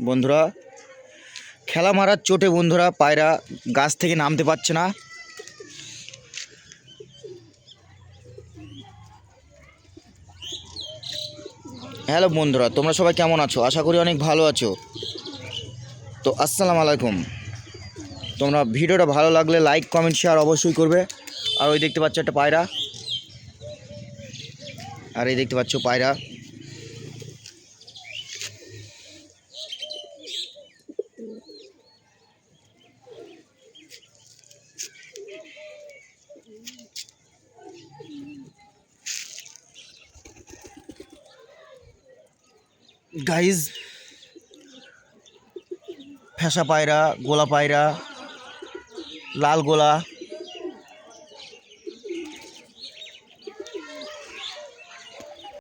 বন্ধুরা খেলা মারার চোটে বন্ধুরা পায়রা গাছ থেকে নামতে পারছে না। হ্যালো বন্ধুরা, তোমরা সবাই কেমন আছো? আশা করি অনেক ভালো আছো। তো আসসালামু আলাইকুম। তোমরা ভিডিওটা ভালো লাগলে লাইক কমেন্ট শেয়ার অবশ্যই করবে। আর ওই দেখতে পাচ্ছ একটা পায়রা, আর এই দেখতে পাচ্ছ পায়রা। গাইজ ফেসা পায়রা, গোলা পায়রা, লাল গোলা,